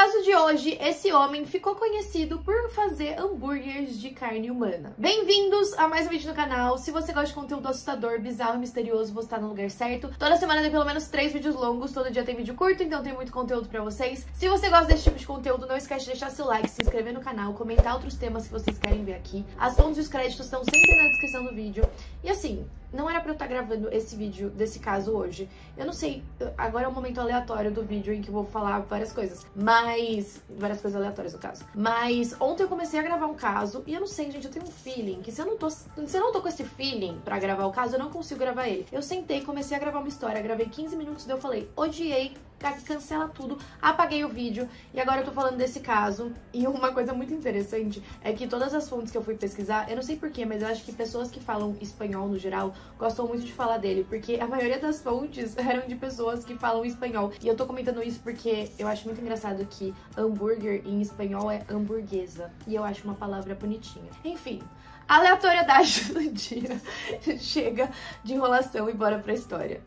caso de hoje, esse homem ficou conhecido por fazer hambúrgueres de carne humana. Bem-vindos a mais um vídeo no canal. Se você gosta de conteúdo assustador, bizarro e misterioso, você tá no lugar certo. Toda semana tem pelo menos 3 vídeos longos, todo dia tem vídeo curto, então tem muito conteúdo pra vocês. Se você gosta desse tipo de conteúdo, não esquece de deixar seu like, se inscrever no canal, comentar outros temas que vocês querem ver aqui. As fontes e os créditos estão sempre na descrição do vídeo. E assim, não era pra eu estar gravando esse vídeo desse caso hoje. Eu não sei, agora é um momento aleatório do vídeo em que eu vou falar várias coisas. Várias coisas aleatórias no caso. Mas ontem eu comecei a gravar um caso e eu não sei, gente, eu tenho um feeling que se eu não tô com esse feeling pra gravar o caso, eu não consigo gravar ele. Eu sentei, comecei a gravar uma história, gravei 15 minutos, daí eu falei, odiei, cancela tudo, apaguei o vídeo e agora eu tô falando desse caso. E uma coisa muito interessante é que todas as fontes que eu fui pesquisar, eu não sei porquê, mas eu acho que pessoas que falam espanhol no geral gostam muito de falar dele, porque a maioria das fontes eram de pessoas que falam espanhol. E eu tô comentando isso porque eu acho muito engraçado que hambúrguer em espanhol é hamburguesa, e eu acho uma palavra bonitinha. Enfim, aleatoriedade do dia. Chega de enrolação e bora pra história.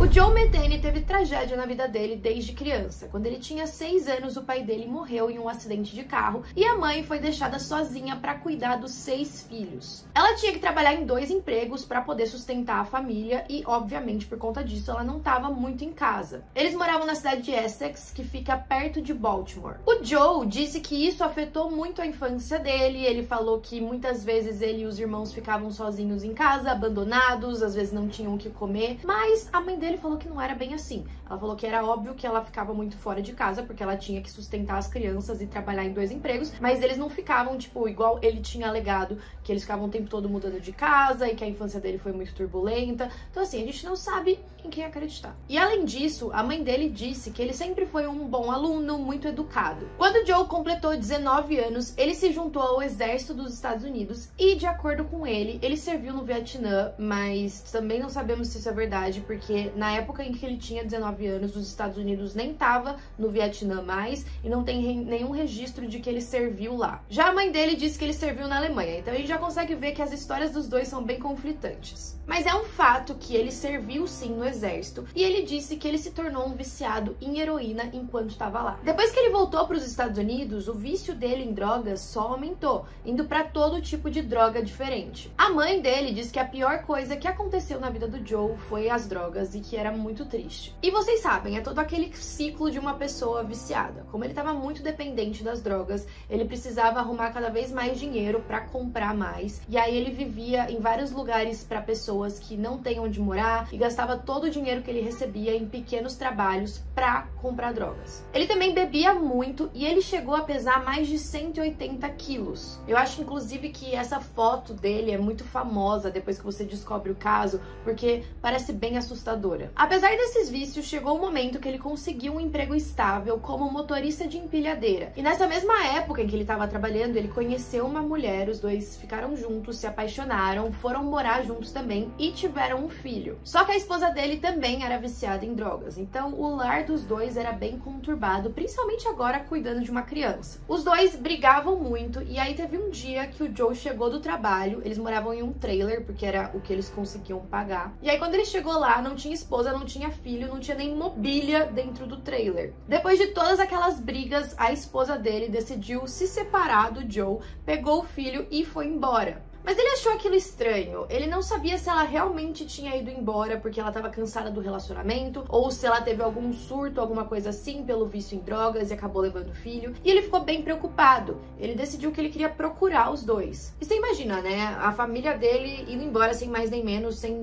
O Joe Metheny teve tragédia na vida dele desde criança. Quando ele tinha 6 anos, o pai dele morreu em um acidente de carro e a mãe foi deixada sozinha para cuidar dos 6 filhos. Ela tinha que trabalhar em 2 empregos para poder sustentar a família e, obviamente, por conta disso, ela não estava muito em casa. Eles moravam na cidade de Essex, que fica perto de Baltimore. O Joe disse que isso afetou muito a infância dele. Ele falou que muitas vezes ele e os irmãos ficavam sozinhos em casa, abandonados, às vezes não tinham o que comer, mas a mãe dele falou que não era bem assim. Ela falou que era óbvio que ela ficava muito fora de casa, porque ela tinha que sustentar as crianças e trabalhar em 2 empregos, mas eles não ficavam, tipo, igual ele tinha alegado, que eles ficavam o tempo todo mudando de casa e que a infância dele foi muito turbulenta. Então, assim, a gente não sabe em quem acreditar. E, além disso, a mãe dele disse que ele sempre foi um bom aluno, muito educado. Quando Joe completou 19 anos, ele se juntou ao exército dos Estados Unidos e, de acordo com ele serviu no Vietnã, mas também não sabemos se isso é verdade, porque na época em que ele tinha 19 anos, os Estados Unidos nem tava no Vietnã mais e não tem nenhum registro de que ele serviu lá. Já a mãe dele disse que ele serviu na Alemanha, então a gente já consegue ver que as histórias dos dois são bem conflitantes. Mas é um fato que ele serviu sim no exército e ele disse que ele se tornou um viciado em heroína enquanto estava lá. Depois que ele voltou para os Estados Unidos, o vício dele em drogas só aumentou, indo para todo tipo de droga diferente. A mãe dele disse que a pior coisa que aconteceu na vida do Joe foi as drogas e que era muito triste. E vocês sabem, é todo aquele ciclo de uma pessoa viciada. Como ele estava muito dependente das drogas, ele precisava arrumar cada vez mais dinheiro para comprar mais. E aí ele vivia em vários lugares para pessoas que não têm onde morar e gastava todo o dinheiro que ele recebia em pequenos trabalhos para comprar drogas. Ele também bebia muito e ele chegou a pesar mais de 180 quilos. Eu acho, inclusive, que essa foto dele é muito famosa depois que você descobre o caso, porque parece bem assustadora. Apesar desses vícios, chegou o momento que ele conseguiu um emprego estável como motorista de empilhadeira. E nessa mesma época em que ele estava trabalhando, ele conheceu uma mulher, os dois ficaram juntos, se apaixonaram, foram morar juntos também e tiveram um filho. Só que a esposa dele também era viciada em drogas, então o lar dos dois era bem conturbado, principalmente agora cuidando de uma criança. Os dois brigavam muito e aí teve um dia que o Joe chegou do trabalho, eles moravam em um trailer, porque era o que eles conseguiam pagar. E aí quando ele chegou lá, não tinha esposa, não tinha filho, não tinha nem mobília dentro do trailer. Depois de todas aquelas brigas, a esposa dele decidiu se separar do Joe, pegou o filho e foi embora. Mas ele achou aquilo estranho, ele não sabia se ela realmente tinha ido embora porque ela estava cansada do relacionamento, ou se ela teve algum surto, alguma coisa assim, pelo vício em drogas e acabou levando o filho. E ele ficou bem preocupado, ele decidiu que ele queria procurar os dois. E você imagina, né, a família dele indo embora sem mais nem menos, sem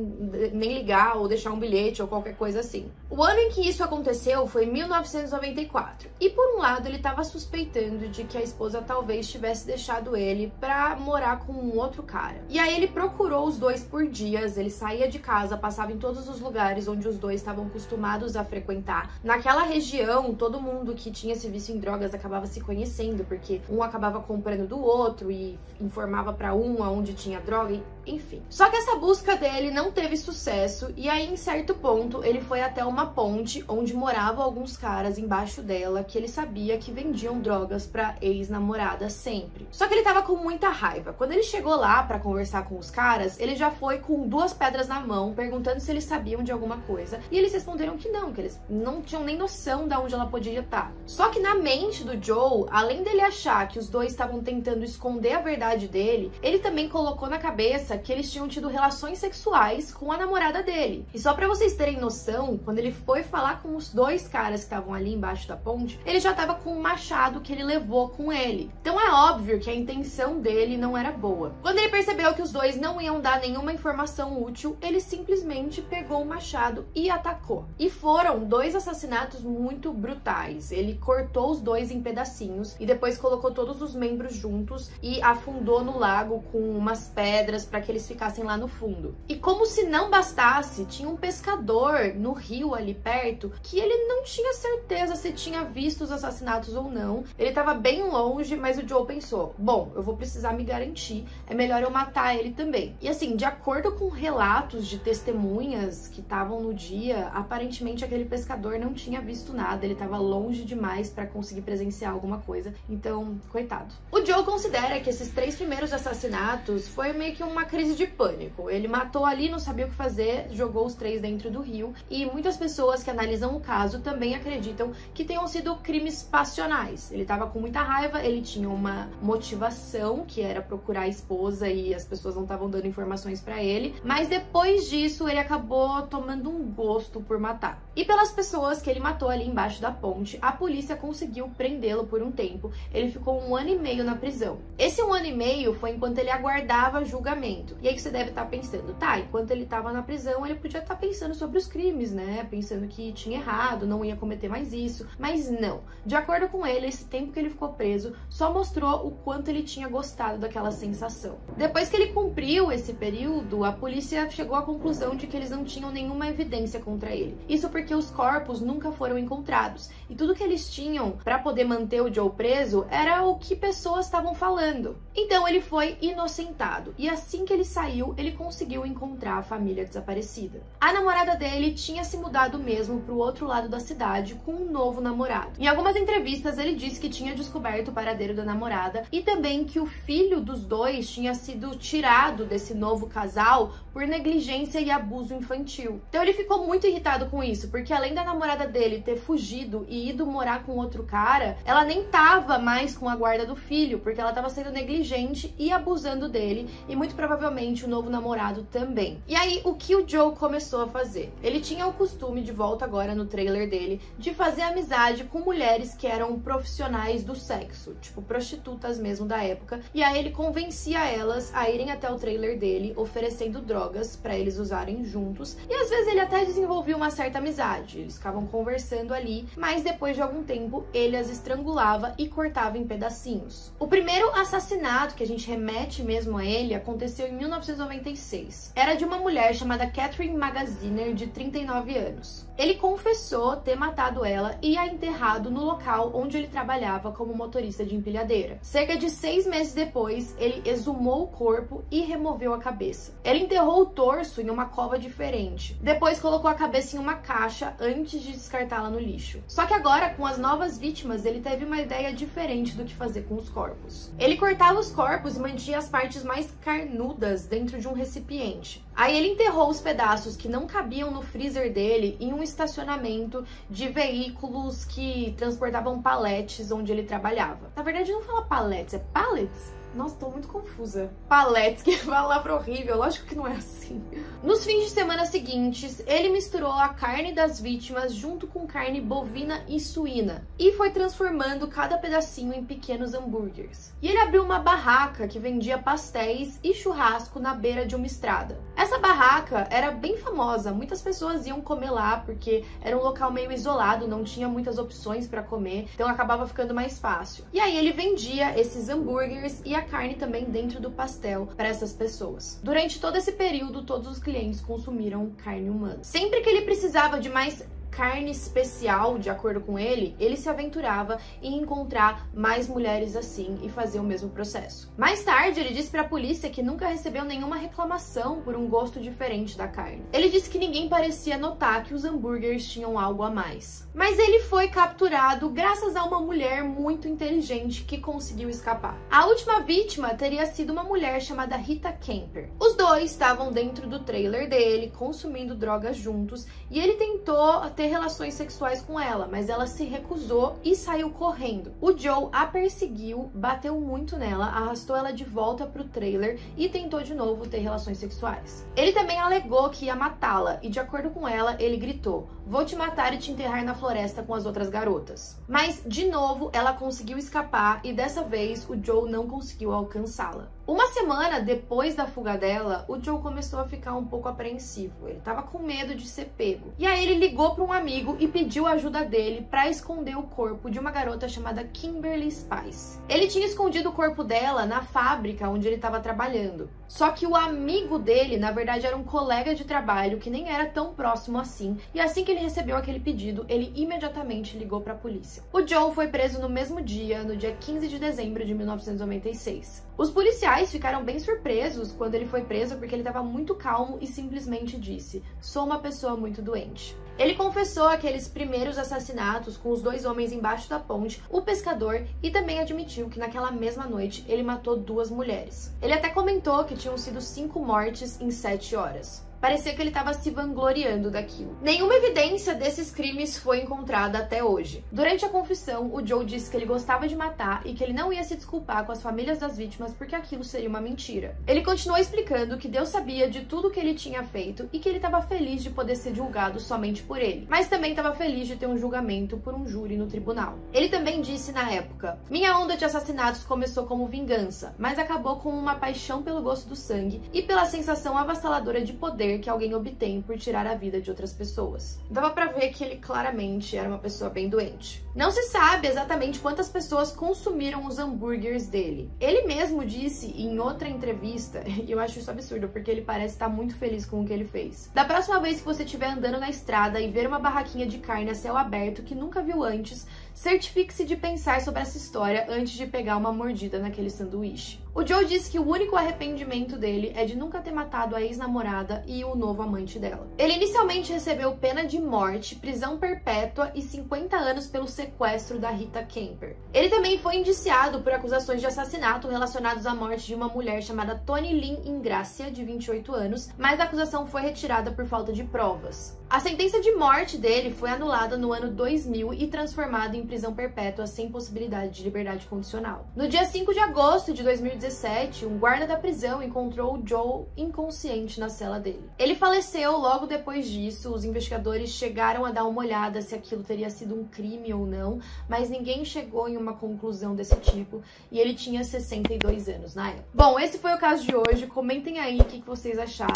nem ligar ou deixar um bilhete ou qualquer coisa assim. O ano em que isso aconteceu foi 1994. E por um lado ele estava suspeitando de que a esposa talvez tivesse deixado ele pra morar com um outro cara. E aí ele procurou os dois por dias, ele saía de casa, passava em todos os lugares onde os dois estavam acostumados a frequentar. Naquela região, todo mundo que tinha esse vício em drogas acabava se conhecendo, porque um acabava comprando do outro e informava pra um aonde tinha droga. E enfim. Só que essa busca dele não teve sucesso e aí em certo ponto ele foi até uma ponte onde moravam alguns caras embaixo dela que ele sabia que vendiam drogas pra ex-namorada sempre. Só que ele tava com muita raiva. Quando ele chegou lá pra conversar com os caras, ele já foi com 2 pedras na mão, perguntando se eles sabiam de alguma coisa. E eles responderam que eles não tinham nem noção de onde ela podia estar. Só que na mente do Joe, além dele achar que os dois estavam tentando esconder a verdade dele, ele também colocou na cabeça que eles tinham tido relações sexuais com a namorada dele. E só pra vocês terem noção, quando ele foi falar com os 2 caras que estavam ali embaixo da ponte, ele já tava com um machado que ele levou com ele. Então é óbvio que a intenção dele não era boa. Quando ele percebeu que os dois não iam dar nenhuma informação útil, ele simplesmente pegou o machado e atacou. E foram 2 assassinatos muito brutais. Ele cortou os 2 em pedacinhos e depois colocou todos os membros juntos e afundou no lago com umas pedras para que eles ficassem lá no fundo. E como se não bastasse, tinha um pescador no rio ali perto que ele não tinha certeza se tinha visto os assassinatos ou não. Ele estava bem longe, mas o Joe pensou, bom, eu vou precisar me garantir, é melhor eu matar ele também. E assim, de acordo com relatos de testemunhas que estavam no dia, aparentemente aquele pescador não tinha visto nada, ele estava longe demais para conseguir presenciar alguma coisa, então, coitado. O Joe considera que esses 3 primeiros assassinatos foi meio que uma crise de pânico. Ele matou ali, não sabia o que fazer, jogou os 3 dentro do rio, e muitas pessoas que analisam o caso também acreditam que tenham sido crimes passionais. Ele estava com muita raiva, ele tinha uma motivação, que era procurar a esposa e as pessoas não estavam dando informações para ele, mas depois disso ele acabou tomando um gosto por matar. E pelas pessoas que ele matou ali embaixo da ponte, a polícia conseguiu prendê-lo por um tempo. Ele ficou 1 ano e meio na prisão. Esse 1 ano e meio foi enquanto ele aguardava julgamento. E aí você deve estar pensando, tá, enquanto ele estava na prisão, ele podia estar pensando sobre os crimes, né? Pensando que tinha errado, não ia cometer mais isso. Mas não. De acordo com ele, esse tempo que ele ficou preso só mostrou o quanto ele tinha gostado daquela sensação. Depois que ele cumpriu esse período, a polícia chegou à conclusão de que eles não tinham nenhuma evidência contra ele. Isso porque os corpos nunca foram encontrados. E tudo que eles tinham para poder manter o Joe preso era o que pessoas estavam falando. Então ele foi inocentado. E assim que ele saiu, ele conseguiu encontrar a família desaparecida. A namorada dele tinha se mudado mesmo pro outro lado da cidade com um novo namorado. Em algumas entrevistas ele disse que tinha descoberto o paradeiro da namorada e também que o filho dos 2 tinha sido tirado desse novo casal por negligência e abuso infantil. Então ele ficou muito irritado com isso, porque além da namorada dele ter fugido e ido morar com outro cara, ela nem tava mais com a guarda do filho, porque ela tava sendo negligente e abusando dele, e muito provavelmente o novo namorado também. E aí, o que o Joe começou a fazer? Ele tinha o costume, de volta agora no trailer dele, de fazer amizade com mulheres que eram profissionais do sexo, tipo prostitutas mesmo da época, e aí ele convencia elas a irem até o trailer dele, oferecendo drogas pra eles usarem juntos, e às vezes ele até desenvolvia uma certa amizade, eles ficavam conversando ali, mas depois de algum tempo ele as estrangulava e cortava em pedacinhos. O primeiro assassinato que a gente remete mesmo a ele aconteceu em 1996. Era de uma mulher chamada Catherine Magaziner, de 39 anos. Ele confessou ter matado ela e a enterrado no local onde ele trabalhava como motorista de empilhadeira. Cerca de 6 meses depois, ele exumou o corpo e removeu a cabeça. Ele enterrou o torso em uma cova diferente. Depois colocou a cabeça em uma caixa antes de descartá-la no lixo. Só que agora, com as novas vítimas, ele teve uma ideia diferente do que fazer com os corpos. Ele cortava os corpos e mantinha as partes mais carnudas dentro de um recipiente. Aí ele enterrou os pedaços que não cabiam no freezer dele em um estacionamento de veículos que transportavam paletes onde ele trabalhava. Na verdade não fala paletes, é pallets? Nossa, tô muito confusa. Paletes, que palavra horrível, lógico que não é assim. Nos fins de semana seguintes, ele misturou a carne das vítimas junto com carne bovina e suína e foi transformando cada pedacinho em pequenos hambúrgueres. E ele abriu uma barraca que vendia pastéis e churrasco na beira de uma estrada. Essa barraca era bem famosa, muitas pessoas iam comer lá porque era um local meio isolado, não tinha muitas opções para comer, então acabava ficando mais fácil. E aí ele vendia esses hambúrgueres e a carne também dentro do pastel para essas pessoas. Durante todo esse período, todos os clientes consumiram carne humana. Sempre que ele precisava de mais carne especial, de acordo com ele se aventurava em encontrar mais mulheres assim e fazer o mesmo processo. Mais tarde, ele disse para a polícia que nunca recebeu nenhuma reclamação por um gosto diferente da carne. Ele disse que ninguém parecia notar que os hambúrgueres tinham algo a mais. Mas ele foi capturado graças a uma mulher muito inteligente que conseguiu escapar. A última vítima teria sido uma mulher chamada Rita Kemper. Os dois estavam dentro do trailer dele, consumindo drogas juntos, e ele tentou ter relações sexuais com ela, mas ela se recusou e saiu correndo. O Joe a perseguiu, bateu muito nela, arrastou ela de volta pro trailer e tentou de novo ter relações sexuais. Ele também alegou que ia matá-la e, de acordo com ela, ele gritou: "Vou te matar e te enterrar na floresta com as outras garotas." Mas, de novo, ela conseguiu escapar e dessa vez o Joe não conseguiu alcançá-la. Uma semana depois da fuga dela, o Joe começou a ficar um pouco apreensivo. Ele tava com medo de ser pego. E aí ele ligou para um amigo e pediu a ajuda dele para esconder o corpo de uma garota chamada Kimberly Spice. Ele tinha escondido o corpo dela na fábrica onde ele estava trabalhando. Só que o amigo dele, na verdade, era um colega de trabalho que nem era tão próximo assim. E assim que ele recebeu aquele pedido, ele imediatamente ligou para a polícia. O Joe foi preso no mesmo dia, no dia 15 de dezembro de 1996. Os policiais ficaram bem surpresos quando ele foi preso porque ele estava muito calmo e simplesmente disse: "Sou uma pessoa muito doente." Ele confessou aqueles primeiros assassinatos com os dois homens embaixo da ponte, o pescador, e também admitiu que naquela mesma noite ele matou 2 mulheres. Ele até comentou que tinham sido 5 mortes em 7 horas. Parecia que ele estava se vangloriando daquilo. Nenhuma evidência desses crimes foi encontrada até hoje. Durante a confissão, o Joe disse que ele gostava de matar e que ele não ia se desculpar com as famílias das vítimas porque aquilo seria uma mentira. Ele continuou explicando que Deus sabia de tudo que ele tinha feito e que ele estava feliz de poder ser julgado somente por ele, mas também estava feliz de ter um julgamento por um júri no tribunal. Ele também disse na época: "Minha onda de assassinatos começou como vingança, mas acabou com uma paixão pelo gosto do sangue e pela sensação avassaladora de poder que alguém obtém por tirar a vida de outras pessoas." Dava pra ver que ele claramente era uma pessoa bem doente. Não se sabe exatamente quantas pessoas consumiram os hambúrgueres dele. Ele mesmo disse em outra entrevista, e eu acho isso absurdo porque ele parece estar muito feliz com o que ele fez: "Da próxima vez que você estiver andando na estrada e ver uma barraquinha de carne a céu aberto que nunca viu antes, certifique-se de pensar sobre essa história antes de pegar uma mordida naquele sanduíche." O Joe disse que o único arrependimento dele é de nunca ter matado a ex-namorada e o novo amante dela. Ele inicialmente recebeu pena de morte, prisão perpétua e 50 anos pelo sequestro da Rita Kemper. Ele também foi indiciado por acusações de assassinato relacionados à morte de uma mulher chamada Toni Lynn Ingracia, de 28 anos, mas a acusação foi retirada por falta de provas. A sentença de morte dele foi anulada no ano 2000 e transformada em prisão perpétua sem possibilidade de liberdade condicional. No dia 5 de agosto de 2017, um guarda da prisão encontrou o Joe inconsciente na cela dele. Ele faleceu logo depois disso. Os investigadores chegaram a dar uma olhada se aquilo teria sido um crime ou não, mas ninguém chegou em uma conclusão desse tipo e ele tinha 62 anos na época. Bom, esse foi o caso de hoje. Comentem aí o que vocês acharam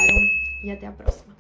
e até a próxima.